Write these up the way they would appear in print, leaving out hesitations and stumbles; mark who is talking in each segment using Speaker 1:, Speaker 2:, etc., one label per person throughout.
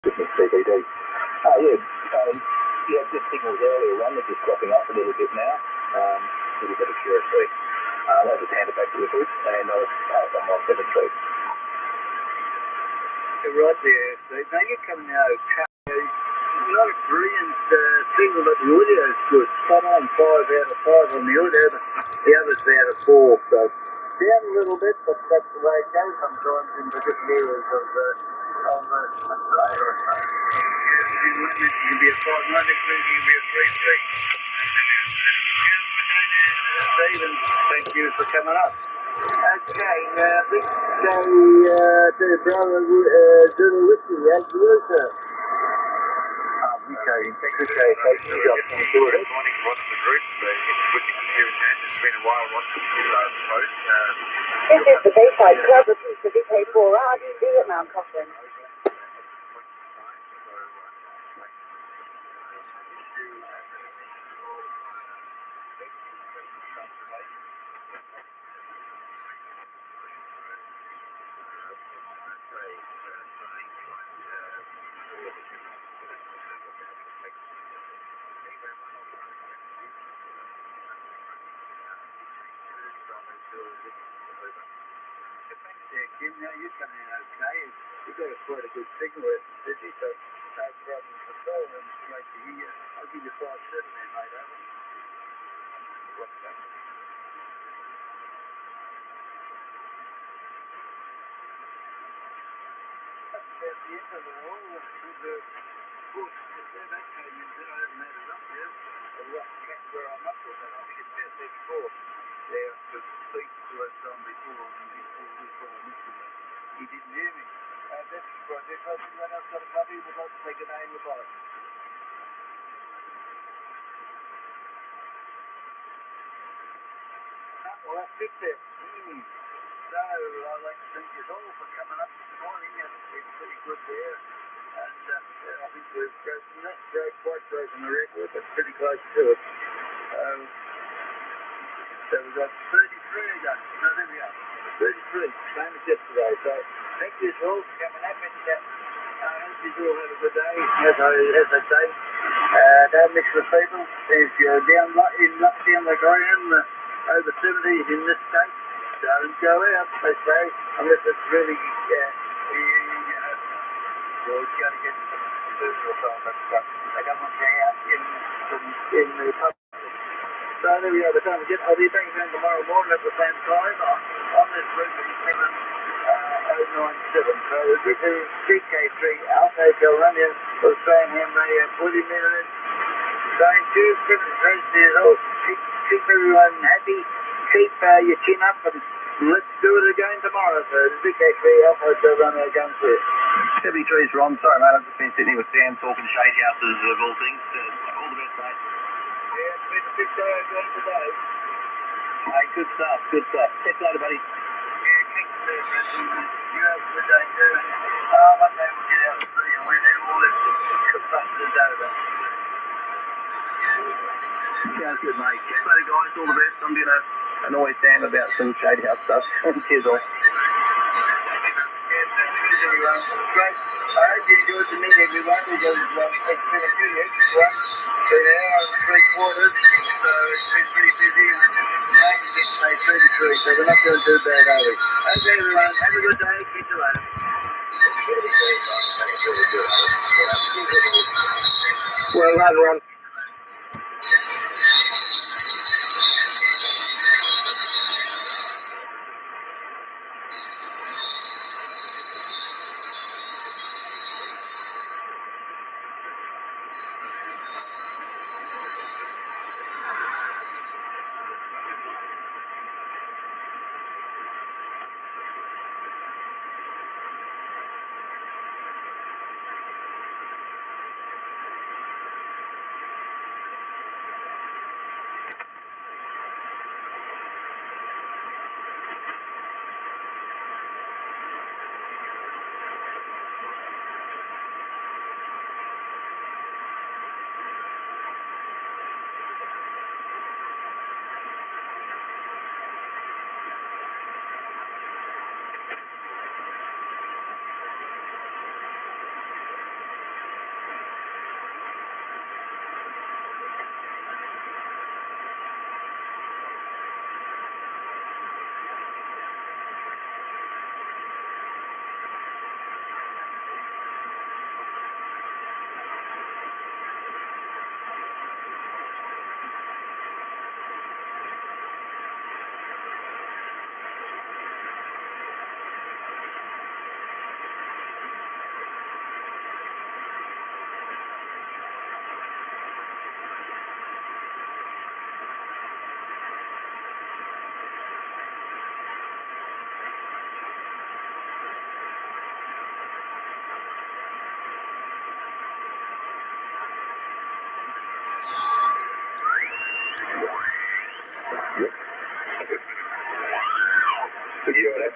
Speaker 1: Different CBD. You had good signals earlier on, they're just dropping off a little bit now. A little bit of curiosity. I'll just hand it back to the group and I'll pass on my 7 trees.
Speaker 2: You're right there, Steve. Now you're coming out okay. Not a brilliant signal, but the audio is good. Spot on, 5 out of 5 on the audio, but the others out of 4. So down a little bit, but that's the way it goes sometimes in the different areas of the Australia. You can be a 5-9, next week you can be a 3-3. Stephen, thank you for coming up. Okay, let's go to Brother Doodle Whiskey, as you sir.
Speaker 1: Okay, thank you.
Speaker 3: Good morning, Rod and the group. It's good to hear your chance. It's been a while, Rod, since you spoke.
Speaker 4: This is the Bayside Club of the VK4R, at Mount Coffin.
Speaker 2: Jim, now you're coming in okay. You've got quite a good signal at the city, so no problems at all, and it's great to hear you. I'll give you 5-7 there, mate, over. What's that? That's about the end of it all. The bush, that came in there, I haven't had it up yet. A rough catch where I'm up with it, I think it's about 34. There, the speak to us on before this all missing it. He didn't hear me. That's the project. I think anyone else got a copy, would like to take a name of it. Well, that's it there. So, I'd like to thank you all for coming up this morning. It's been pretty good there. And I think we've broken the record, but pretty close to it. So we've got 33 again. So there we are. 33, same as yesterday. So thank you all for coming up, and I hope you all have a good day. As I say, don't mix with people. If you're down the ground, over 70s in this state, don't go out, they say, unless it's really, you're going to get some food or something, but they don't want you out in the public. So there we are, the time again. I'll be back again tomorrow morning at the same time on this frequency 7097. So the group is CK3 Alpha Romeo was saying him they 40 minutes. Saying 2 years old. Keep everyone happy. Keep your chin up, and let's do it again tomorrow. So the CK3 Alpha Romeo going through.
Speaker 1: 73's Ron. Sorry, mate. I've just been sitting here with Sam talking shade houses of all things. All the best, mate.
Speaker 2: Yeah, it's been a big day again today.
Speaker 1: Hey, good stuff. Catch you later, buddy.
Speaker 2: Yeah, thanks for that. You have a good day too. One day we'll get out and see you when all this stuff is over.
Speaker 1: Sounds good, mate. Catch you later, guys. All the best. I'm going to annoy Sam about some shade house stuff. Cheers, all.
Speaker 2: Cheers, everyone. Great. I hope you enjoyed the meet, everyone. It's been a few weeks. Been an hour and 3/4, so it's been pretty busy. Thank you, say 33, so we're not doing too bad, are we? Okay, everyone. Have a good day. Catch you later.
Speaker 1: Well done, Ron.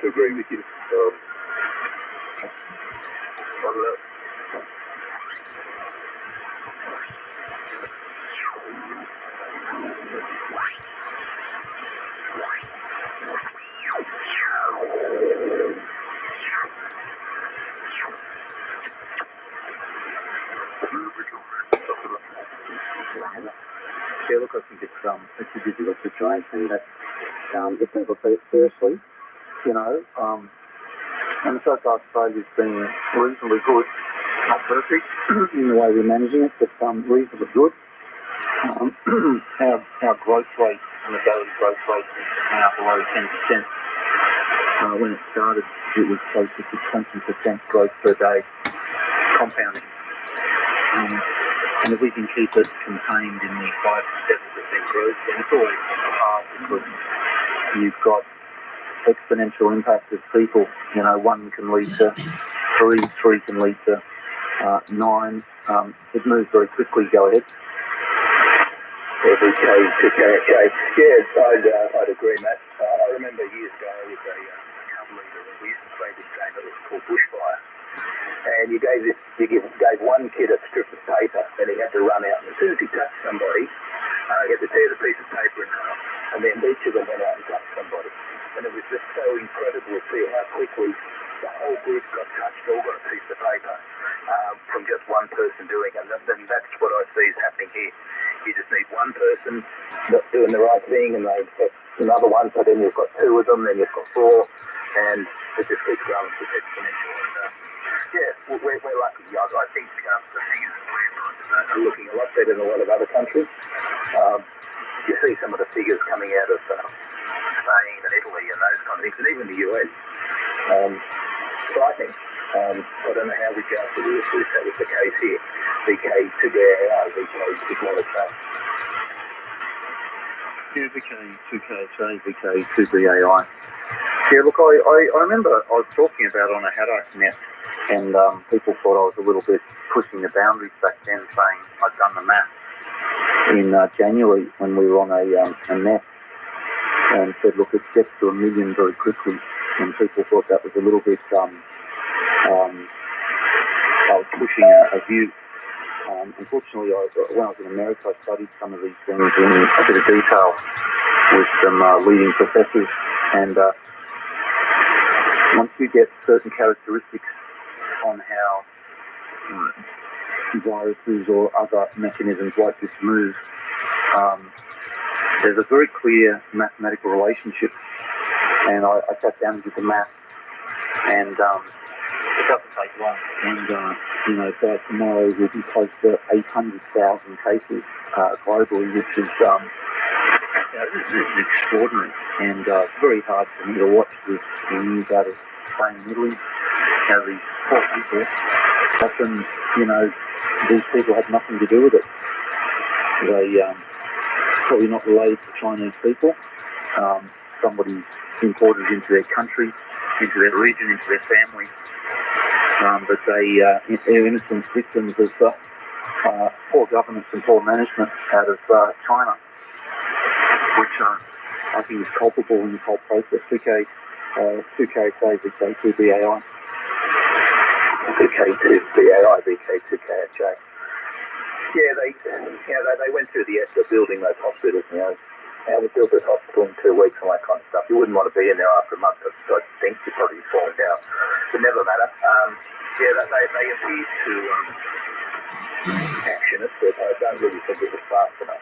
Speaker 1: to agree with you. I don't know.
Speaker 2: Yeah, look, I think it's a difficult situation that if people take it seriously, you know, and so far Australia's been reasonably good, not perfect in the way we're managing it, but reasonably good. Our growth rate, and the daily growth rate is now below 10%. When it started, it was closer to 20% growth per day, compounding. And if we can keep it contained in the 5 to 7% growth, then it's always hard because you've got exponential impact of people. You know, 1 can lead to 3 can lead to 9. It moves very quickly. Go ahead.
Speaker 1: Every case to KHA. Yes, I'd agree, Matt. I remember years ago I was a cub leader and we used to play this game that was called Bushfire. And you gave one kid a strip of paper and he had to run out, and as soon as he touched somebody, he had to tear the piece of paper in half, and then each of them went out and touched somebody. And it was just so incredible to see how quickly the whole group got touched, all got a piece of paper from just one person doing it. And that's what I see is happening here. You just need one person not doing the right thing, and they've got another one, so then you've got 2 of them, then you've got 4, and it just keeps growing to exponential. And we're lucky. I think the figures are looking a lot better than a lot of other countries. You see some of the figures coming out of Spain and Italy and those kind of things, and even the US. Frightening. I don't know how we go after this if that was the case here. VK2AI, VK2AI.
Speaker 2: Yeah, VK2KHA, VK2BAI. Yeah, look, I remember I was talking about on a Haddock net, and people thought I was a little bit pushing the boundaries back then, saying I'd done the math in January when we were on a net, and said, look, it gets to 1 million very quickly, and people thought that was a little bit, I was pushing a view. Unfortunately, when I was in America, I studied some of these things in a bit of detail with some leading professors, and once you get certain characteristics on how viruses or other mechanisms like this move, there's a very clear mathematical relationship. And I sat down and did the math, and it doesn't take long. And by tomorrow we'll be close to 800,000 cases globally, which is this is extraordinary. And it's very hard for me to watch this news out of Spain and Italy. How these poor people, often, these people had nothing to do with it. They probably not related to Chinese people. Somebody imported into their country, into their region, into their family. But they're innocent victims of poor governance and poor management out of China, which I think is culpable in this whole process. 2KHA, VK2BAI.
Speaker 1: 2K2BAI, VK2KHA. Yeah, they went through the building those hospitals, how we built this hospital in 2 weeks and all that kind of stuff. You wouldn't want to be in there after a month. I think you'd probably be falling down. But never matter. They appeared to action it, but I don't really think it was fast enough.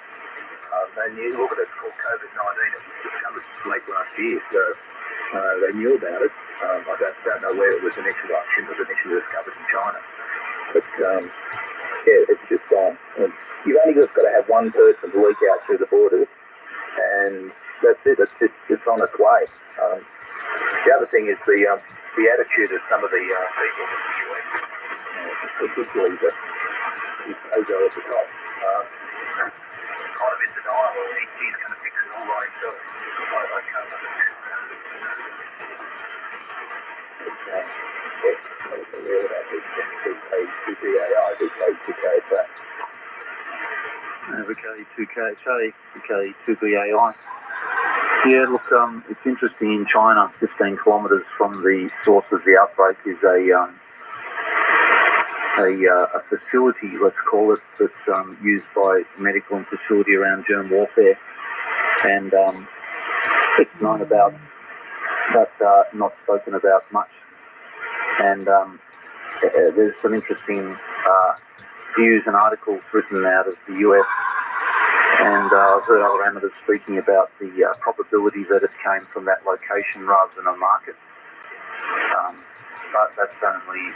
Speaker 1: And you look at it, it's called COVID-19. It was discovered late last year, so they knew about it. I don't know where it was initially discovered in China. But it's just and you've only just got to have one person to leak out through the borders, and that's it. It's on its way. The other thing is the attitude of some of the people in the US, particularly the Ozo at the top, kind of in denial. He's going to fix it all by himself. I can't understand that.
Speaker 2: VK2KHA, VK2BAI.
Speaker 1: Yeah, look, it's interesting. In China, 15 kilometres from the source of the outbreak is a facility, let's call it, that's used by medical and facility around germ warfare, and it's known about, but not spoken about much. And there's some interesting views and articles written out of the US, and I've heard other amateurs speaking about the probability that it came from that location rather than a market. But that's only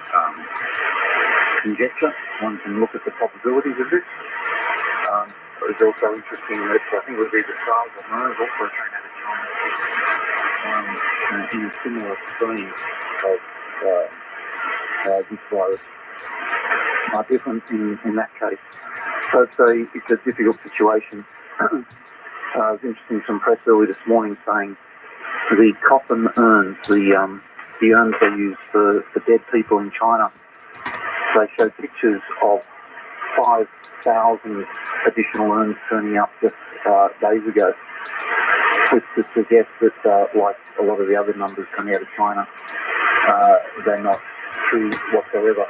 Speaker 1: conjecture. One can look at the probabilities of this. It was also interesting that I think it was either SARS or MERS also came out of China in a similar strain of this virus. Different in that case. So it's a difficult situation. It was interesting, some press early this morning saying the coffin urns, the urns they use for dead people in China, they show pictures of 5,000 additional urns turning up just days ago, which to suggest that, like a lot of the other numbers coming out of China, they're not true whatsoever.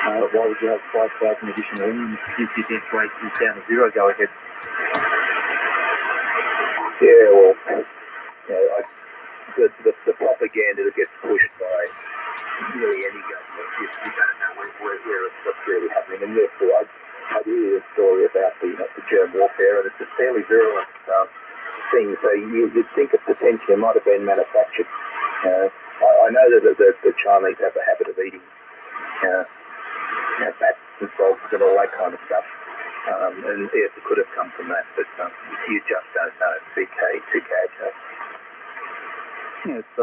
Speaker 1: Why would you have 5,000 additional urns if your death rate is down to zero? Go ahead.
Speaker 2: Yeah, well, the propaganda that gets pushed by really any government, you don't know what's really happening. And therefore, I hear a story about the germ warfare, and it's a fairly virulent thing. So you'd think it potentially might have been manufactured. I know that the Chinese have a habit of eating bats and frogs and all that kind of stuff. And yes, it could have come from that, but you just don't know. CK.
Speaker 1: Yeah, it's,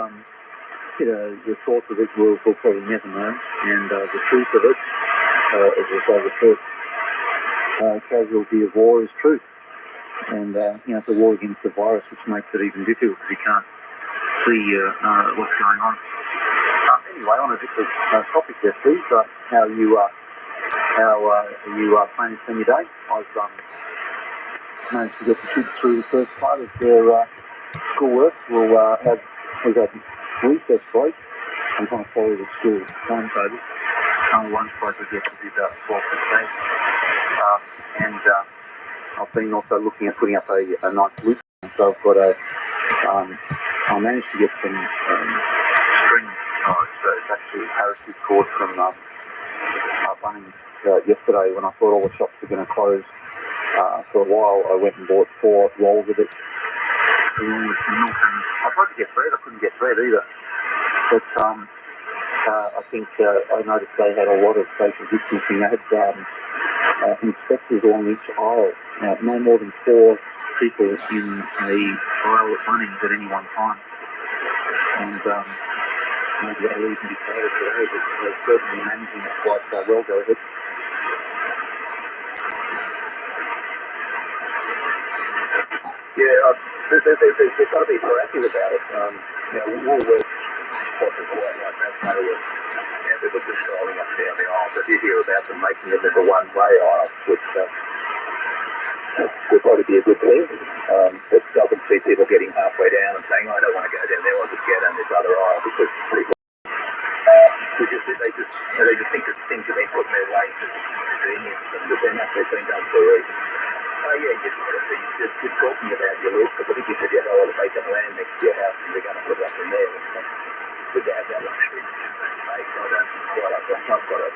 Speaker 1: the source of it we'll probably never know, and the truth of it, as I say, the first casualty of war is truth. And, it's a war against the virus, which makes it even difficult because you can't see what's going on. Anyway, on a different topic there, Steve, how you planning to spend your day? I've managed to get the kids through the first part of their schoolwork. We've had recess break. I'm trying to follow the school timetable. Lunch break I guess will be about 12:15. And I've been also looking at putting up a nice loop. So I've got I managed to get some string. So it's actually a parachute cord from Bunnings yesterday when I thought all the shops were going to close for a while. I went and bought 4 rolls of it along with some milk, and I tried to get thread. I couldn't get thread either. But I think I noticed they had a lot of social distancing. They had inspectors along each aisle. No more than 4 people in a aisle at Bunnings at any one time. And maybe that'll even be further today, but they're certainly managing it quite well. Go ahead.
Speaker 2: Yeah, they've got to be proactive about it. Woolworths wasn't quite like that. They were people just strolling up down the aisle. But you hear about them making it into one-way aisle, which would probably be a good thing. But I can see people getting halfway down and saying, I don't want to go down there, I'll just go down this other aisle, because people they just think that things have been put in their way for convenience, and that they're not being done for a reason. You're talking about your list, because I think you said you had a lot of vacant land next to your house and you're going to put up in there. Would you have that luxury? I've got about a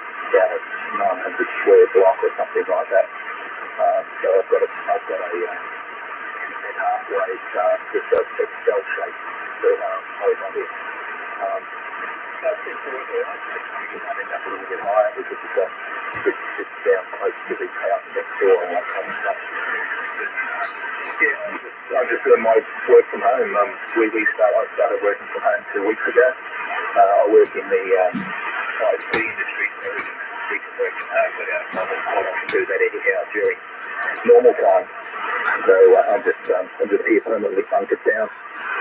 Speaker 2: 900 square block or something like that. So I've got a halfway, just a cell shape horizontal. I think you might end up a little bit higher because it's down close to the house next door and that kind of stuff. I'm just doing my work from home. I started working from home 2 weeks ago. I work in the IT industry, so we can work from home, but I can do that anyhow during normal time. So I'm just here permanently bunkered down.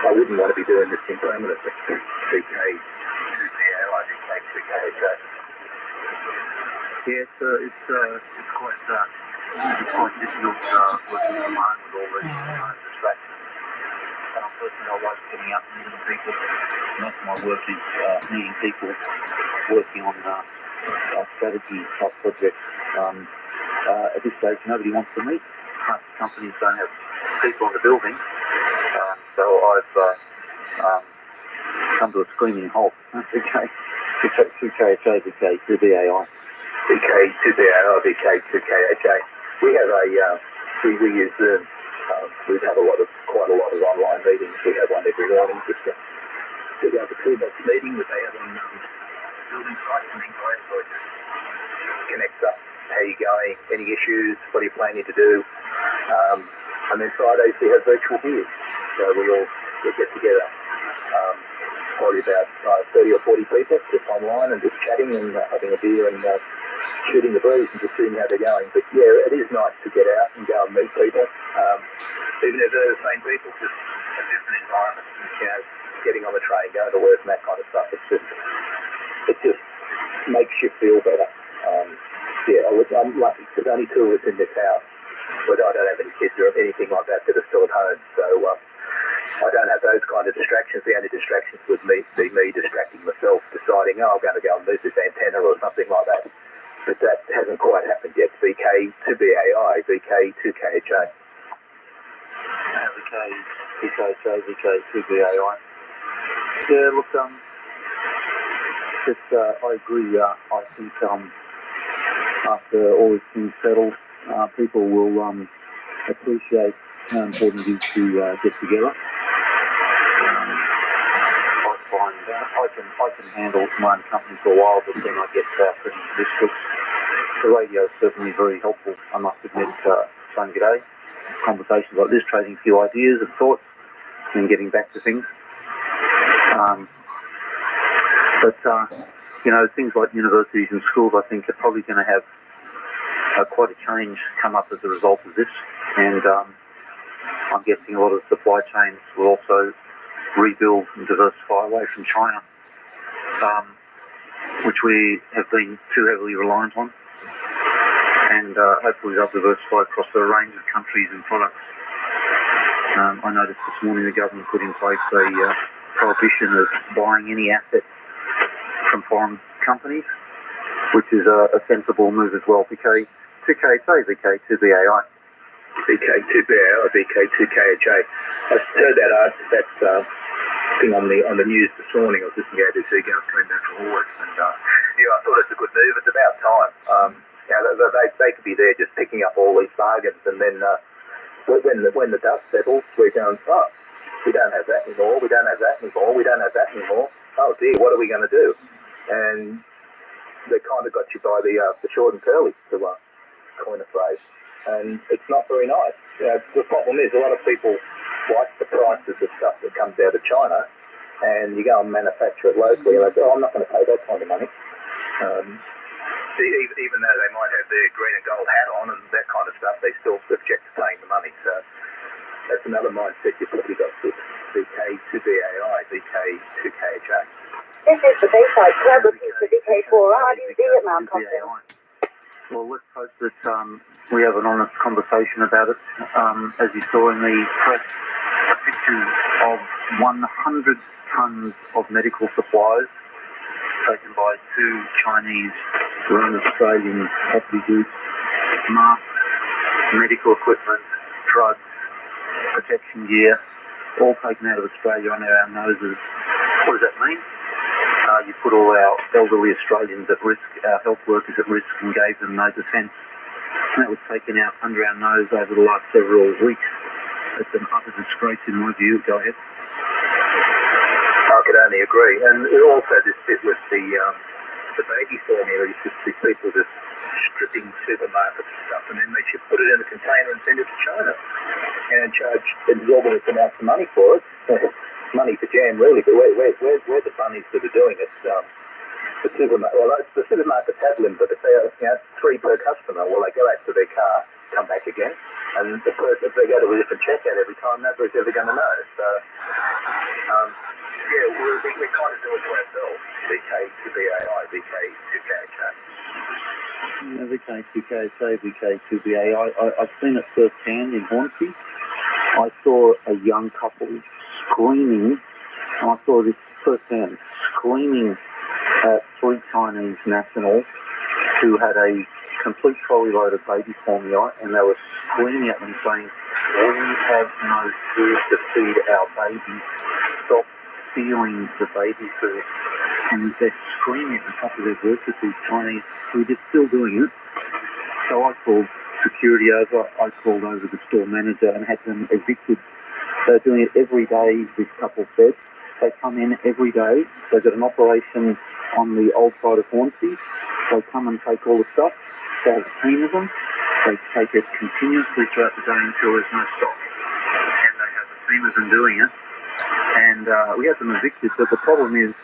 Speaker 2: I wouldn't want to be doing this impermanently. 2K, I think like 2K a day.
Speaker 1: Yeah, it's quite difficult working from home with all these distractions.
Speaker 5: personally, I like getting out and meeting people. Most of my work is meeting people, working on strategy type projects. At this stage, nobody wants to meet. Companies don't have people in the building, so I've come to a screaming halt. VK, 2KHA, VK, 2BAI.
Speaker 1: VK, 2BAI, VK, 2KHA. We have we use Zoom. We have quite a lot of online meetings. We have one every morning, just a toolbox meeting that they have on building sites and things like that. So it just connects up. How are you going? Any issues? What are you planning to do? And then Fridays we have virtual beers. So we get together, probably about 30 or 40 people just online and just chatting and having a beer and shooting the breeze and just seeing how they're going. But yeah, it is nice to get out and go and meet people. Even if they're the same people, just a different environment. You know, getting on the train, going to work and that kind of stuff. It just makes you feel better. I'm lucky. There's only two of us in this house. But I don't have any kids or anything like that are still at home. So I don't have those kind of distractions. The only distractions would be me distracting myself, deciding, I'm going to go and move this antenna or something like that. But that hasn't quite happened yet. VK 2BAI, VK 2KHA.
Speaker 5: VK 2KHA, VK 2BAI. Yeah, look, I agree. I think after all these things settled, people will appreciate how important it is to get together. I find I can handle my own company for a while, but then I get pretty desperate. The radio is certainly very helpful, I must admit, saying good day, conversations like this, trading a few ideas and thoughts, and getting back to things. Things like universities and schools, I think, are probably going to have quite a change come up as a result of this, and I'm guessing a lot of supply chains will also rebuild and diversify away from China, which we have been too heavily reliant on, and hopefully they'll diversify across a range of countries and products. I noticed this morning the government put in place a prohibition of buying any assets from foreign companies, which is a sensible move as well. VK 2KHA, VK 2BAI.
Speaker 1: VK 2BAI, VK 2KHA. I heard that thing on the news this morning. I was listening to ABC Girls coming back from Woolworths, and I thought it's a good move. It's about time. They could be there just picking up all these bargains, and then when the dust settles, we're going, we don't have that anymore. We don't have that anymore. We don't have that anymore. Oh dear, what are we going to do? And they kind of got you by the short and curly, to coin a phrase. And it's not very nice. The problem is a lot of people like the prices of stuff that comes out of China, and you go and manufacture it locally, and they say, I'm not going to pay that kind of money. Even though they might have their green and gold hat on and that kind of stuff, they still object to paying the money. So that's another mindset you've probably got with VK 2BAI, VK 2KHA.
Speaker 4: This is the Bayside Club looking for VK4R. Do you see it, Mount Cocktail?
Speaker 5: Well, let's hope that we have an honest conversation about it. As you saw in the press, pictures of 100 tons of medical supplies taken by two Chinese run Australian property groups, masks, medical equipment, drugs, protection gear, all taken out of Australia under our noses. What does that mean? You put all our elderly Australians at risk, our health workers at risk, and gave them no defence. And that was taken out under our nose over the last several weeks. It's an utter disgrace in my view. Go ahead.
Speaker 1: I could only agree. And also this bit with the baby formula, is just these people just stripping supermarkets and stuff, and then they should put it in a container and send it to China and charge exorbitant amounts of money for it. Money for jam, really, but where the bunnies that are doing it? The supermarkets have them, but if they are 3 per customer, well, they go out to their car, come back again, and if they go to a different checkout every time, nobody's ever going to know. So, we kind of do it to ourselves. VK 2BAI, VK 2KHA.
Speaker 5: VK 2KHA, VK 2BAI. I've seen it firsthand in Hornsey. I saw a young couple screaming, and I saw this firsthand, screaming at 3 Chinese nationals who had a complete trolley load of baby formula, and they were screaming at them saying, "We have no food to feed our babies. Stop stealing the baby food." And they're screaming at the top of their voice at these Chinese who are still doing it. So I called security over, I called over the store manager and had them evicted. They're doing it every day, this couple said. They come in every day. They've got an operation on the old side of Hornsey. They come and take all the stuff. They have a team of them. They take it continuously throughout the day until there's no stop. And they have a team of them doing it. And we have them evicted, but the problem is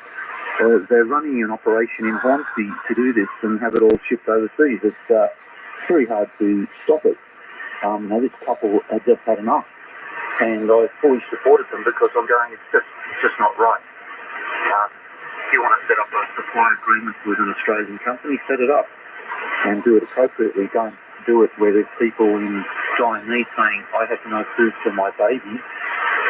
Speaker 5: they're running an operation in Hornsey to do this and have it all shipped overseas. It's very hard to stop it. Now this couple had just had enough, and I fully supported them because I'm going, it's just not right. If you want to set up a supply agreement with an Australian company, set it up and do it appropriately. Don't do it where there's people in dire need saying, "I have no food for my baby,"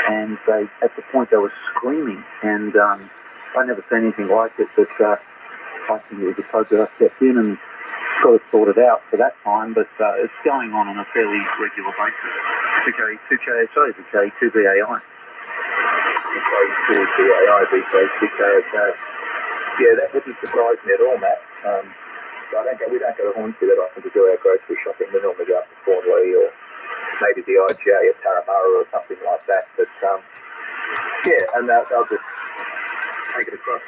Speaker 5: and they, at the point they were screaming, and I never seen anything like it, but I think it was appropriate. I stepped in and got it sorted out for that time, but it's going on a fairly regular basis. Okay, 2KSO, okay, 2BAI.
Speaker 1: Okay, 2BAI, BK. Yeah, that wouldn't surprise me at all, Matt. We don't go to Hornsey that often to do our grocery shopping. We normally go up to Thornley or maybe the IGA at Tarramurra or something like that. But yeah, and they'll just take it across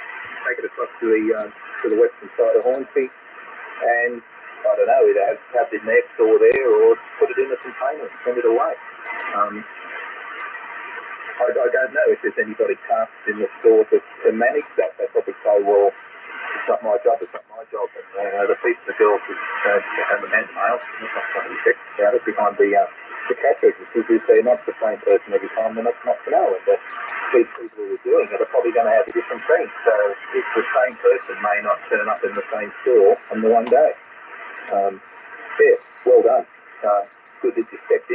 Speaker 1: to the western side of Hornsey, and I don't know, either have it next or there, or put it in a container and send it away. I don't know if there's anybody tasked in the store to manage that. They probably say, well, it's not my job, it's not my job. And the people, the girls, and the men, males, it's not somebody checks out it behind the cash registers. If they're not the same person every time, they're not to know. And these people who are doing it are probably going to have a different thing. So if the same person may not turn up in the same store on the one day. Yeah, well done. Good that you stepped in.